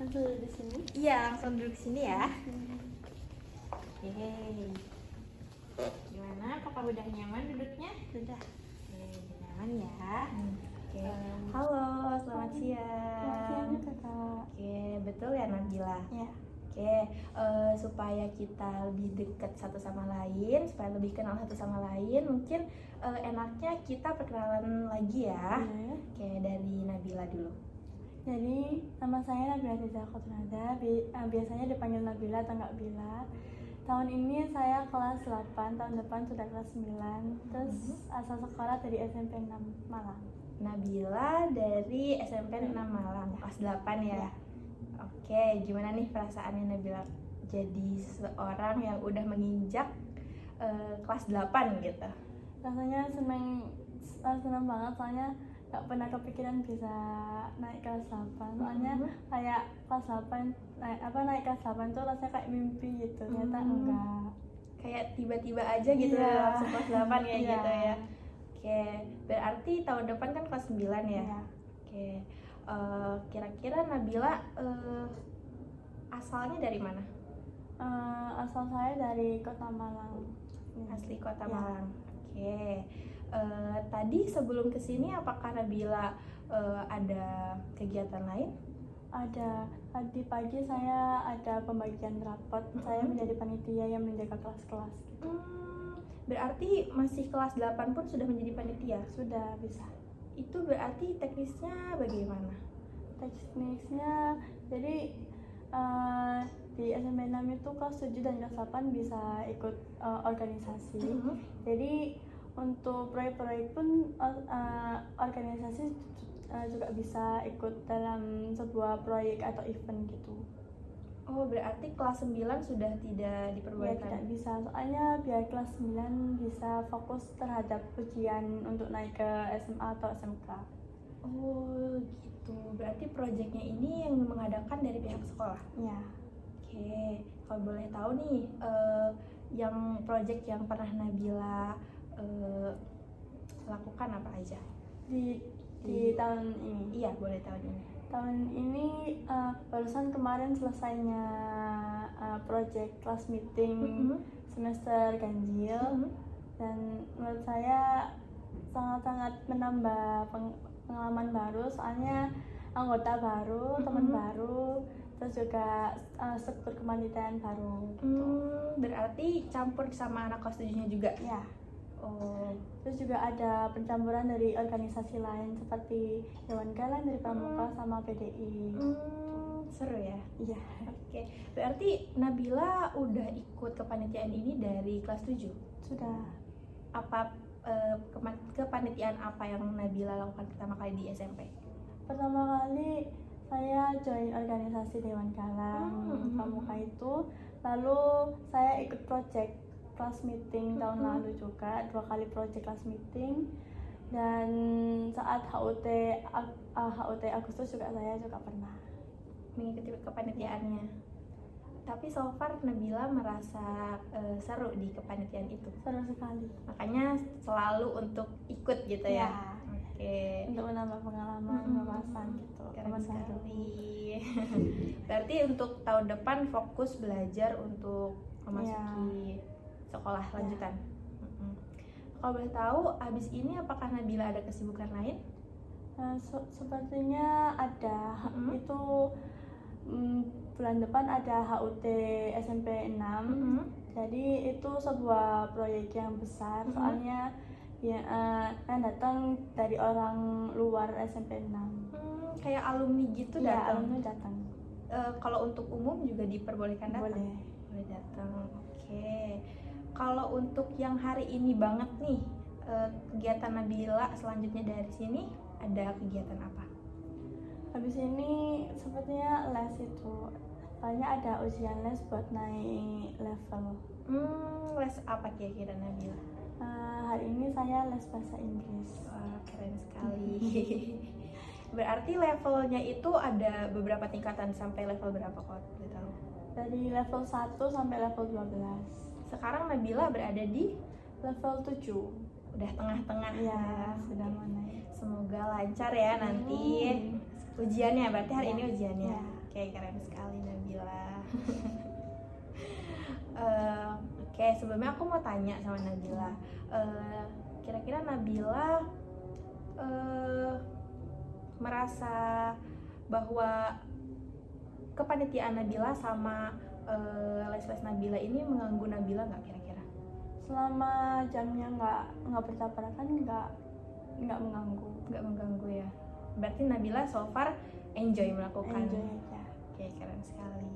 Langsung di sini. Iya, langsung duduk sini ya. Oke. Gimana? Apakah udah nyaman duduknya? Sudah. Oke, udah nyaman ya. Oke. Em, Halo, selamat siang. Selamat siang Kakak. Oke, betul ya Nabila? Ya. Oke, supaya kita lebih dekat satu sama lain, supaya lebih kenal satu sama lain, mungkin enaknya kita perkenalan lagi ya. Iya. Oke, dari Nabila dulu. Jadi nama saya Nabila Riza Kotrada, biasanya dipanggil Nabila atau Kak Bila. Tahun ini saya kelas 8, tahun depan sudah kelas 9. Terus asal sekolah dari SMP 6 Malang. Nabila dari SMP 6 Malang, kelas 8 ya. Oke, gimana nih perasaannya Nabila jadi seorang yang udah menginjak kelas 8 gitu? Rasanya senang banget, soalnya gak pernah kepikiran bisa naik kelas 8. Soalnya kayak kelas 8 naik kelas 8 tuh rasanya kayak mimpi gitu. Ternyata enggak. Kayak tiba-tiba aja gitu Iya. langsung kelas 8 ya Iya. gitu ya. Oke, berarti tahun depan kan kelas 9 ya. Iya. Oke, kira-kira Nabila asalnya dari mana? Asal saya dari Kota Malang. Asli Kota Ya. Malang. Oke, tadi sebelum kesini apakah Nabila ada kegiatan lain? Ada, tadi pagi saya ada pembagian rapot. Saya menjadi panitia yang menjaga kelas-kelas gitu. Berarti masih kelas 8 pun sudah menjadi panitia? Sudah bisa. Itu berarti teknisnya bagaimana? Teknisnya, jadi di SMP 6 itu kelas 7 dan kelas 8 bisa ikut organisasi. Jadi untuk proyek-proyek pun organisasi juga bisa ikut dalam sebuah proyek atau event gitu. Oh, berarti kelas 9 sudah tidak Ya diperbolehkan? tidak bisa, soalnya biar kelas 9 bisa fokus terhadap ujian untuk naik ke SMA atau SMK. Oh gitu, berarti proyeknya ini yang mengadakan dari pihak sekolah? Ya. Oke, kalau boleh tahu nih, yang proyek yang pernah Nabila lakukan apa aja? Di tahun ini. Iya, boleh tahu ini. Tahun ini barusan kemarin selesainya project class meeting semester ganjil, dan menurut saya sangat-sangat menambah pengalaman baru, soalnya anggota baru, teman baru, terus juga struktur kepanitiaan baru gitu. Berarti campur sama anak kelas 7-nya juga? Ya. Oh. Terus juga ada pencampuran dari organisasi lain seperti Dewan Galang dari Pramuka sama PDI. Seru ya? Iya. Oke, berarti Nabila udah ikut kepanitiaan ini dari kelas 7? Sudah. Apa kepanitiaan apa yang Nabila lakukan pertama kali di SMP? Pertama kali saya join organisasi Dewan Galang Pramuka itu, lalu saya ikut project class meeting tahun lalu juga, 2 kali project class meeting, dan saat HUT Agustus juga saya juga pernah Mengikuti kepanitiaannya. Tapi so far Nabila merasa seru di kepanitiaan itu? seru sekali. Makanya selalu untuk ikut gitu ya? Oke. Untuk menambah pengalaman, wawasan gitu. Keren Teman baru. sekali. Berarti untuk tahun depan fokus belajar untuk memasuki sekolah lanjutan. Kalau boleh tahu, abis ini apakah Nabila ada kesibukan lain? Sepertinya ada. Itu bulan depan ada HUT SMP 6. Jadi itu sebuah proyek yang besar, soalnya yang datang dari orang luar SMP 6. Kayak alumni gitu Iya, datang? alumni datang. Kalau untuk umum juga diperbolehkan datang? Boleh datang. Oke. Kalau untuk yang hari ini banget nih, kegiatan Nabila selanjutnya dari sini ada kegiatan apa? Habis ini sepertinya les itu. Soalnya ada ujian les buat naik level. Les apa kira-kira Nabila? Hari ini saya les bahasa Inggris. Wah, keren sekali. Berarti levelnya itu ada beberapa tingkatan, sampai level berapa kalau boleh tahu? Dari level 1 sampai level 12. Sekarang Nabila berada di level 7. Udah tengah-tengah ya. Sudah mau naik. Semoga lancar ya nanti ujiannya. Berarti hari ini ujiannya. Oke, keren sekali Nabila. Oke, sebelumnya aku mau tanya sama Nabila. Kira-kira Nabila merasa bahwa kepanitiaan Nabila sama les-les Nabila ini mengganggu Nabila nggak kira-kira? Selama jamnya nggak bertabrakan, nggak mengganggu. Nggak mengganggu ya. Berarti Nabila so far enjoy melakukan. Enjoy aja. Oke, keren sekali.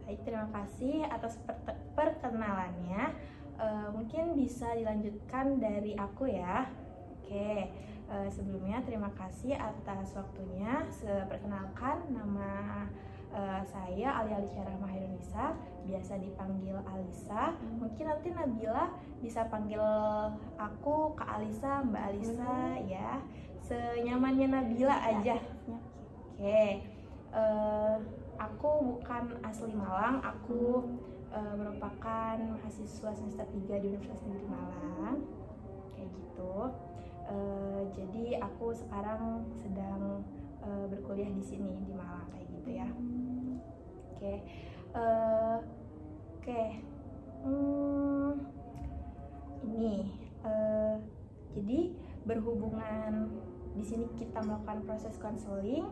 Baik, terima kasih atas perkenalannya. Mungkin bisa dilanjutkan dari aku ya. Oke, sebelumnya terima kasih atas waktunya. Perkenalkan, nama saya Alicia Rahma Hairunisa, biasa dipanggil Alisa. Mungkin nanti Nabila bisa panggil aku Kak Alisa, Mbak Alisa ya, senyamannya Nabila aja. Oke, aku bukan asli Malang, aku merupakan mahasiswa semester 3 di Universitas Negeri Malang, kayak gitu. Jadi aku sekarang sedang berkuliah di sini di Malang kayak gitu ya. Oke. Ini jadi berhubungan di sini kita melakukan proses konseling.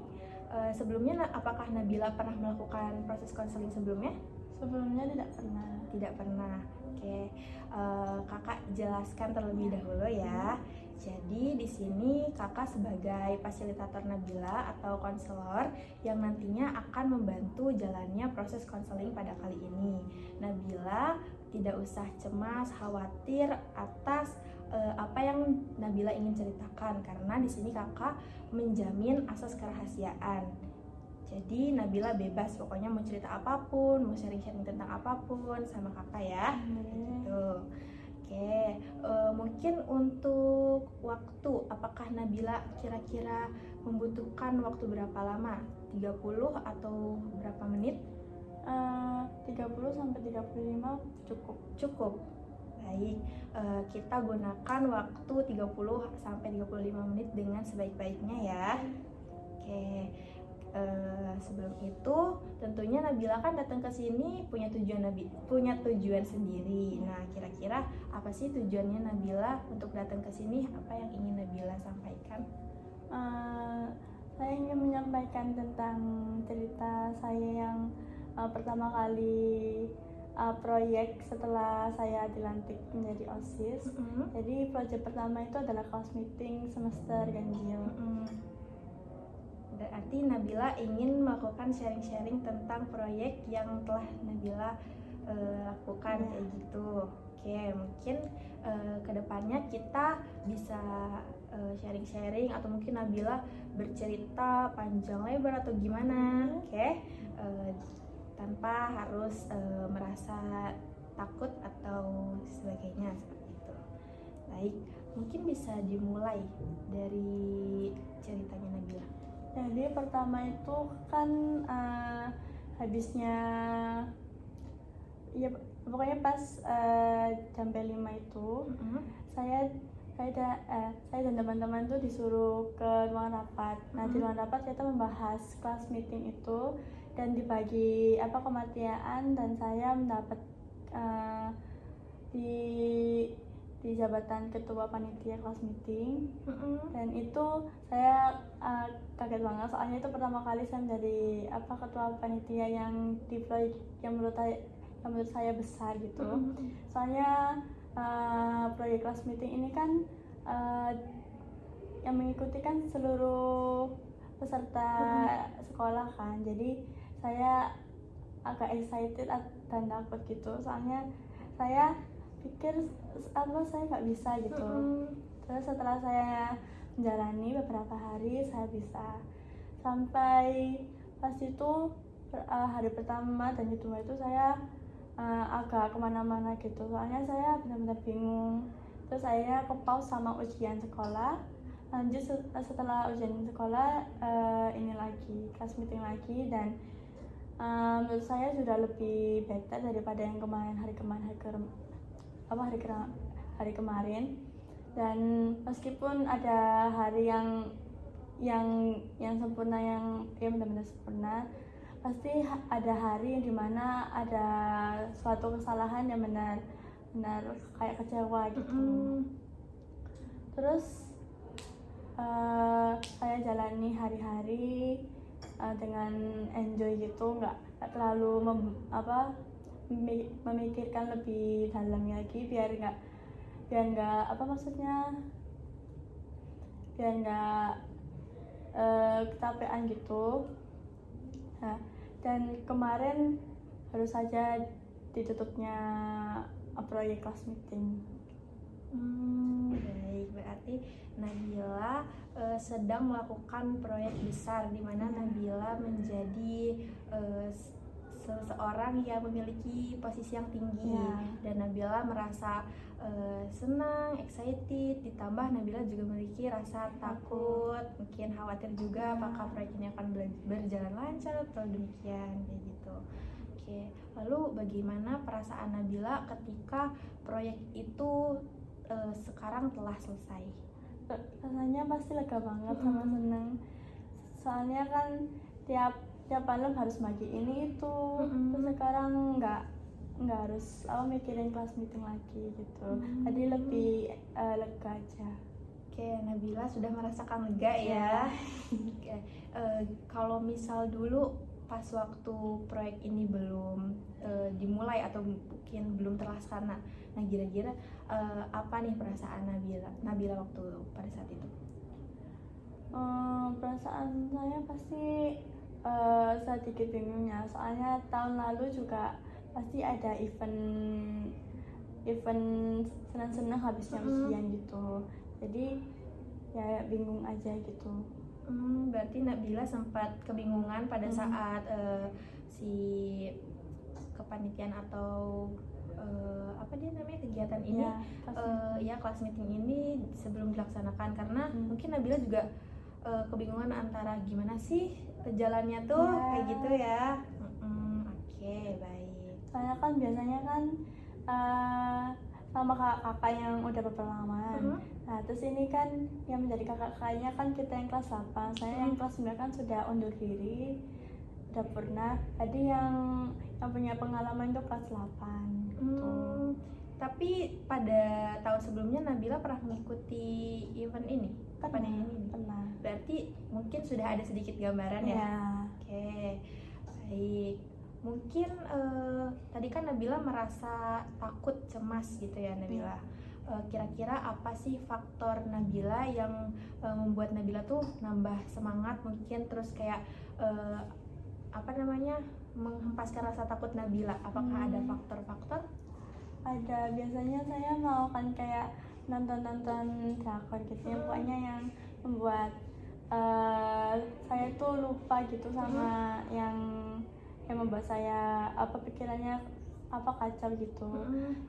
Sebelumnya apakah Nabila pernah melakukan proses konseling sebelumnya? Sebelumnya tidak pernah. Tidak pernah. Oke. Kakak jelaskan terlebih dahulu ya. Jadi di sini kakak sebagai fasilitator Nabila atau konselor yang nantinya akan membantu jalannya proses konseling pada kali ini. Nabila tidak usah cemas, khawatir atas apa yang Nabila ingin ceritakan, karena di sini kakak menjamin asas kerahasiaan. Jadi Nabila bebas, pokoknya mau cerita apapun, mau sharing-sharing tentang apapun sama kakak ya. Gitu. Oke, mungkin untuk waktu, apakah Nabila kira-kira membutuhkan waktu berapa lama? 30 atau berapa menit? 30 sampai 35 cukup. Cukup. Baik, kita gunakan waktu 30 sampai 35 menit dengan sebaik-baiknya ya. Oke. Sebelum itu tentunya Nabila kan datang ke sini punya tujuan sendiri. Nah, kira-kira apa sih tujuannya Nabila untuk datang ke sini? Apa yang ingin Nabila sampaikan? Saya ingin menyampaikan tentang cerita saya yang pertama kali proyek setelah saya dilantik menjadi OSIS. Jadi proyek pertama itu adalah class meeting semester ganjil. Berarti Nabila ingin melakukan sharing-sharing tentang proyek yang telah Nabila lakukan kayak gitu. Oke, mungkin kedepannya kita bisa sharing-sharing atau mungkin Nabila bercerita panjang lebar atau gimana, oke? Tanpa harus merasa takut atau sebagainya seperti itu. Baik, mungkin bisa dimulai dari ceritanya Nabila. Jadi pertama itu kan habisnya ya pokoknya pas jam 5 itu saya dan teman-teman tuh disuruh ke ruang rapat. Nah, di ruang rapat kita membahas kelas meeting itu dan dibagi kepanitiaan, dan saya mendapat di jabatan ketua panitia kelas meeting. Dan itu saya kaget banget, soalnya itu pertama kali saya menjadi ketua panitia yang di proyek yang menurut saya besar gitu. Soalnya proyek kelas meeting ini kan yang mengikuti kan seluruh peserta sekolah kan, jadi saya agak excited dan takut gitu, soalnya saya pikir saya nggak bisa gitu. Terus setelah saya menjalani beberapa hari, saya bisa. Sampai pas itu hari pertama dan kedua itu saya agak kemana-mana gitu, soalnya saya benar-benar bingung. Terus akhirnya ke pause sama ujian sekolah. Lanjut setelah ujian sekolah ini lagi kelas meeting lagi, dan menurut saya sudah lebih better daripada yang hari kemarin. Dan meskipun ada hari yang yang sempurna, yang benar-benar sempurna. Pasti ada hari yang dimana ada suatu kesalahan yang benar kayak kecewa gitu. Terus saya jalani hari-hari dengan enjoy gitu, nggak terlalu memikirkan lebih dalam lagi, biar nggak kecapean gitu. Nah, dan kemarin baru saja ditutupnya proyek class meeting. Baik, berarti Nabila sedang melakukan proyek besar di mana Nabila menjadi seseorang yang memiliki posisi yang tinggi, dan Nabila merasa senang, excited, ditambah Nabila juga memiliki rasa takut, mungkin khawatir juga apakah proyek ini akan berjalan lancar atau demikian, kayak gitu. Oke, lalu bagaimana perasaan Nabila ketika proyek itu sekarang telah selesai? Rasanya pasti lega banget sama seneng, soalnya kan tiap malam harus bagi ini itu, terus sekarang nggak harus mikirin kelas meeting lagi gitu. Jadi lebih lega aja. Oke, Nabila sudah merasakan lega ya. Oke, kalau misal dulu pas waktu proyek ini belum dimulai atau mungkin belum terlaksana, nah kira-kira apa nih perasaan Nabila waktu pada saat itu? Perasaan saya pasti sedikit bingungnya, soalnya tahun lalu juga pasti ada event senang-senang habisnya ujian gitu, jadi ya bingung aja gitu. Berarti Nabila sempat kebingungan pada saat si kepanitiaan atau apa dia namanya kegiatan ini, kelas meeting ini sebelum dilaksanakan, karena mungkin Nabila juga kebingungan antara gimana sih jalannya tuh, kayak gitu ya. Oke, baik. Soalnya kan biasanya kan sama kakak yang udah berpengalaman. Nah, terus ini kan yang menjadi kakaknya kan kita yang kelas 8, saya yang kelas 9 kan sudah undur diri, udah pernah. Jadi yang punya pengalaman itu kelas 8 gitu. Tapi pada tahun sebelumnya Nabila pernah mengikuti event ini? Pernah. Berarti mungkin sudah ada sedikit gambaran ya? Oke, baik. Mungkin tadi kan Nabila merasa takut, cemas gitu ya Nabila. Kira-kira apa sih faktor Nabila yang membuat Nabila tuh nambah semangat, mungkin terus kayak menghempaskan rasa takut Nabila? Apakah ada faktor-faktor? Ada, biasanya saya melakukan kayak nonton drakor gitu ya, pokoknya yang membuat saya tuh lupa gitu sama yang membuat saya pikirannya kacau gitu.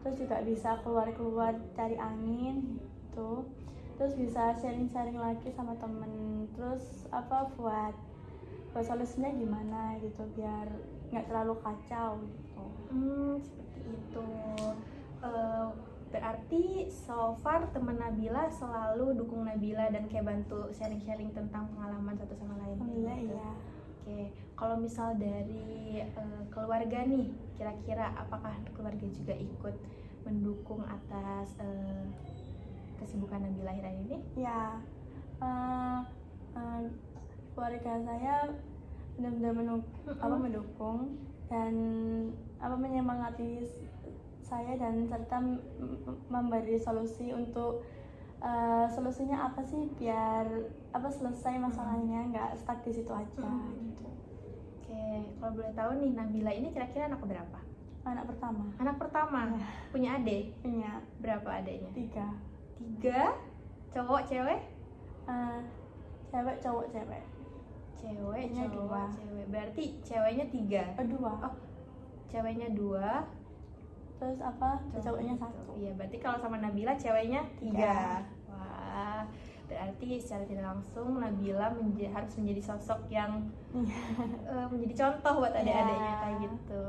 Terus juga bisa keluar cari angin gitu, terus bisa sharing lagi sama temen, terus buat solusinya gimana gitu biar nggak terlalu kacau gitu. Seperti itu. Berarti so far teman Nabila selalu dukung Nabila dan kayak bantu sharing tentang pengalaman satu sama lain. Iya. Oke, kalau misal dari keluarga nih, kira-kira apakah keluarga juga ikut mendukung atas kesibukan Nabila akhir ini? Ya, keluarga saya benar-benar mendukung dan menyemangati saya, dan serta memberi solusi untuk solusinya apa sih biar selesai masalahnya, nggak stuck di situ aja gitu. Oke, kalau boleh tahu nih Nabila ini kira-kira anak berapa? Anak pertama. Anak pertama. Ya. Punya adik? Punya. Berapa adiknya? 3. Cowok, cewek? Cewek, cowok, cewek. Cewek, Punya cowok, 2. cewek. Berarti ceweknya 3? 2. Oh, ceweknya 2. Terus cowoknya 1. Iya, berarti kalau sama Nabila ceweknya 3. Wah, berarti secara tidak langsung Nabila harus menjadi sosok yang menjadi contoh buat adik-adiknya kayak gitu.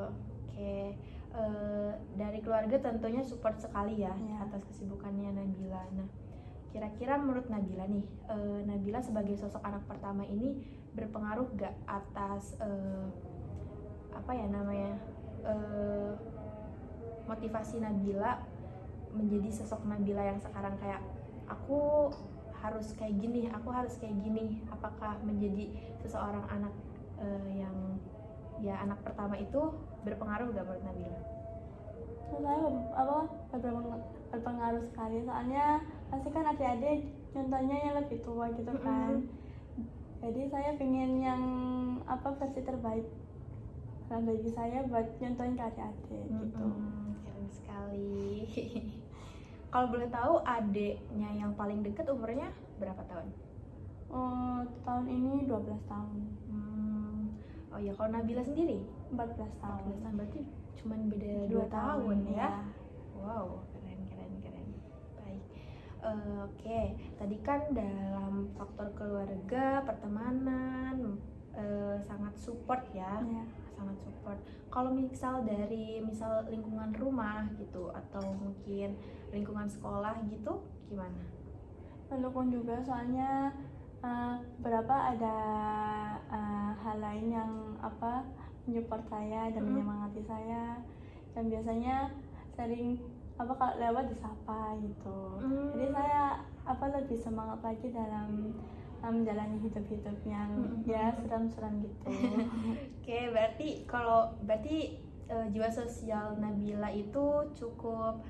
Oke, dari keluarga tentunya support sekali ya atas kesibukannya Nabila. Nah, kira-kira menurut Nabila nih, Nabila sebagai sosok anak pertama ini berpengaruh gak atas apa ya namanya, motivasi Nabila menjadi sosok Nabila yang sekarang, kayak aku harus kayak gini, aku harus kayak gini. Apakah menjadi seseorang anak yang ya anak pertama itu berpengaruh gak menurut Nabila? Saya berpengaruh sekali, soalnya pasti kan adik-adik contohnya yang lebih tua gitu kan. Jadi saya pengen yang versi terbaik bagi saya buat nyontohin ke adik-adik gitu. Keren sekali. Kalau boleh tahu adiknya yang paling deket umurnya berapa tahun? Tahun ini 12 tahun. Oh ya, kalau Nabila sendiri 14 tahun. 14 tahun, berarti cuman beda 2 tahun ya. Wow, keren. Baik. Oke, tadi kan dalam faktor keluarga, pertemanan sangat support ya. Sangat support. Kalau misal dari lingkungan rumah gitu atau mungkin lingkungan sekolah gitu, gimana? Mendukung juga, soalnya beberapa ada hal lain yang menyupport saya dan menyemangati saya, dan biasanya sering kalau lewat disapa gitu. Jadi saya lebih semangat lagi dalam menjalani hidup yang ya suram-suram gitu. Oke, berarti jiwa sosial Nabila itu cukup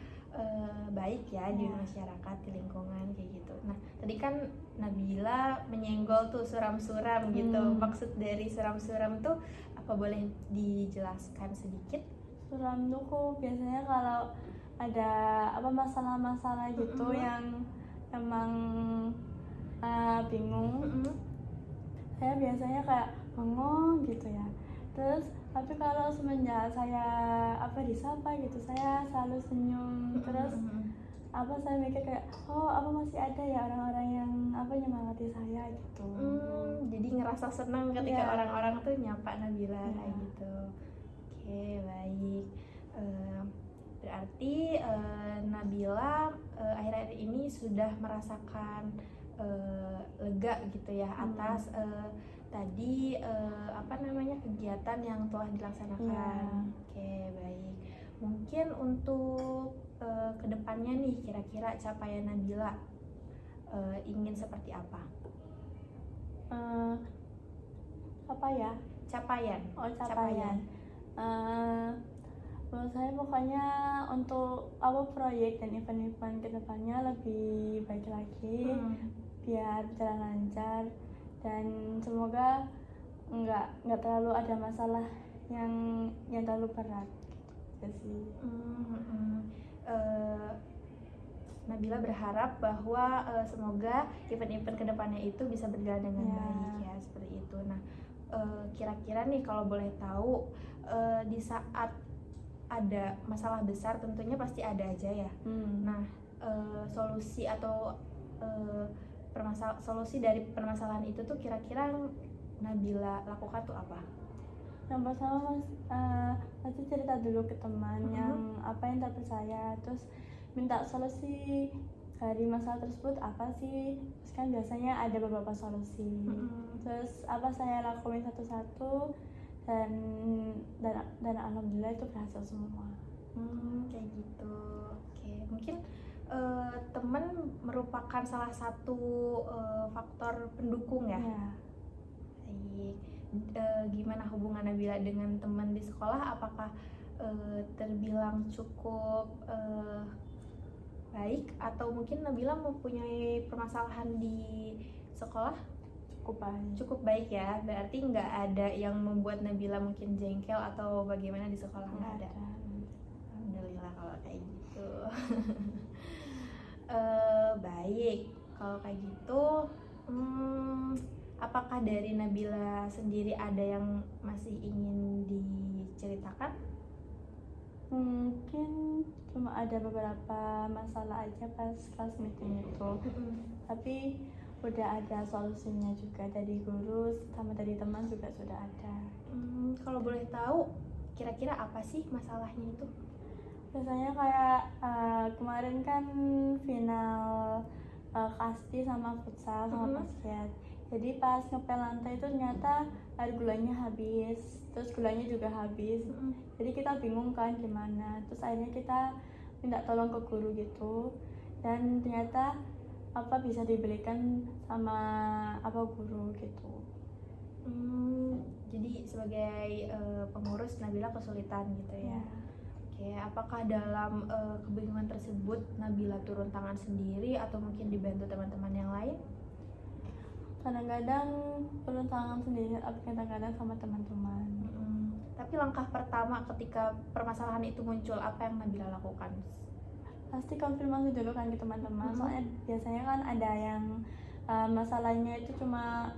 baik ya di masyarakat, di lingkungan kayak gitu. Nah, tadi kan Nabila menyenggol tuh suram-suram gitu. Maksud dari suram-suram tuh apa, boleh dijelaskan sedikit? Suram tuh biasanya kalau ada masalah-masalah gitu yang emang bingung, saya biasanya kayak bengong gitu ya. Terus tapi kalau semenjak saya disapa gitu, saya selalu senyum. Terus saya mikir kayak masih ada ya orang-orang yang nyemangati saya gitu. Jadi ngerasa senang ketika orang-orang tuh nyapa Nabila kayak gitu. Oke, baik. Berarti Nabila akhir-akhir ini sudah merasakan lega gitu ya atas tadi kegiatan yang telah dilaksanakan. Oke, baik. Mungkin untuk kedepannya nih, kira-kira capaian Nabila ingin seperti apa? Capaian. Menurut saya pokoknya untuk proyek dan event-event kedepannya lebih baik lagi, biar berjalan lancar, dan semoga nggak terlalu ada masalah yang terlalu berat gitu sih. Nabila berharap bahwa semoga event-event kedepannya itu bisa berjalan dengan baik ya, seperti itu. Nah, kira-kira nih kalau boleh tahu, di saat ada masalah besar tentunya pasti ada aja ya. Nah, solusi atau solusi dari permasalahan itu tuh kira-kira Nabila lakukan tuh apa? Yang pertama pasti cerita dulu ke teman yang terpercaya, terus minta solusi dari masalah tersebut apa sih. Terus kan biasanya ada beberapa solusi. Terus saya lakuin satu-satu, dan alhamdulillah itu berhasil semua. Kayak gitu. Oke, mungkin teman merupakan salah satu faktor pendukung ya. Baik. Gimana hubungan Nabila dengan teman di sekolah? Apakah terbilang cukup baik, atau mungkin Nabila mempunyai permasalahan di sekolah? Cukup baik ya. Berarti nggak ada yang membuat Nabila mungkin jengkel atau bagaimana di sekolah? Nggak ada. Alhamdulillah kalau kayak gitu. Baik, kalau kayak gitu, apakah dari Nabila sendiri ada yang masih ingin diceritakan? Mungkin cuma ada beberapa masalah aja pas kelas meeting itu, tapi udah ada solusinya juga dari guru sama dari teman juga sudah ada. Kalau boleh tahu, kira-kira apa sih masalahnya itu? Biasanya kayak kemarin kan final kasti sama futsal sama Mhm. basket. Jadi pas ngepel lantai itu ternyata air gulanya habis, terus gulanya juga habis. Mhm. Jadi kita bingung kan gimana. Terus akhirnya kita minta tolong ke guru gitu. Dan ternyata apa bisa dibelikan sama apa guru gitu. Jadi sebagai pengurus Nabila kesulitan gitu ya. Ya. Oke, apakah dalam kebingungan tersebut Nabila turun tangan sendiri atau mungkin dibantu teman-teman yang lain? Kadang-kadang turun tangan sendiri, tapi kadang-kadang sama teman-teman. Tapi langkah pertama ketika permasalahan itu muncul, apa yang Nabila lakukan? Pasti konfirmasi dulu kan ke teman-teman. Soalnya biasanya kan ada yang masalahnya itu cuma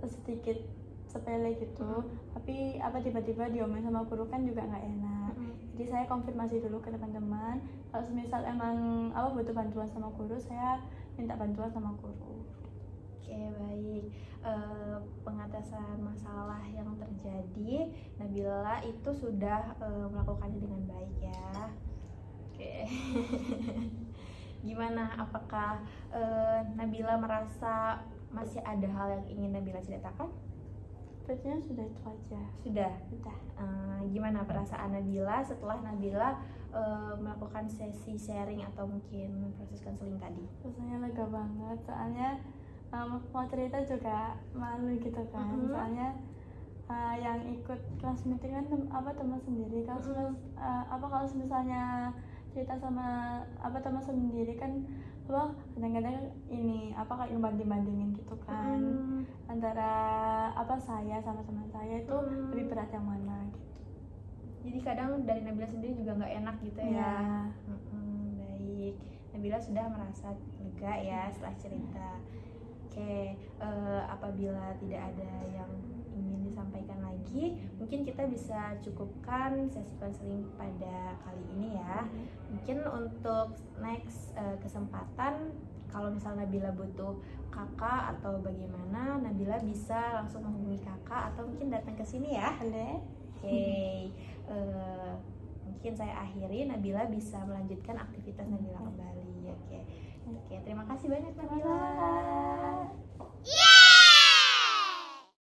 sedikit sepele gitu, tapi apa tiba-tiba diomongin sama guru kan juga nggak enak. Jadi saya konfirmasi dulu ke teman-teman. Kalau misal emang apa butuh bantuan sama guru, saya minta bantuan sama guru. Oke, baik. Pengatasan masalah yang terjadi, Nabila itu sudah melakukannya dengan baik ya. Oke. Gimana? Apakah Nabila merasa masih ada hal yang ingin Nabila ceritakan? Sepertinya sudah itu aja. Sudah. Udah. Gimana perasaan Nabila setelah Nabila melakukan sesi sharing atau mungkin proses konseling tadi? Rasanya lega banget, soalnya mau cerita juga malu gitu kan. Soalnya yang ikut kelas meeting kan teman sendiri. Kalau kalau misalnya cerita sama teman sendiri kan kadang-kadang ini kayak banding-bandingin gitu kan, antara saya sama teman saya itu lebih berat yang mana gitu. Jadi kadang dari Nabila sendiri juga nggak enak gitu ya. Baik, Nabila sudah merasa lega ya setelah cerita. Oke, apabila tidak ada yang ingin disampaikan lagi, mungkin kita bisa cukupkan sesi konseling pada kali ini ya. Mungkin untuk next kesempatan, kalau misalnya Nabila butuh kakak atau bagaimana, Nabila bisa langsung menghubungi kakak atau mungkin datang ke sini ya. Boleh. Oke, mungkin saya akhiri, Nabila bisa melanjutkan aktivitas Nabila kembali. Oke, terima kasih banyak Nabila.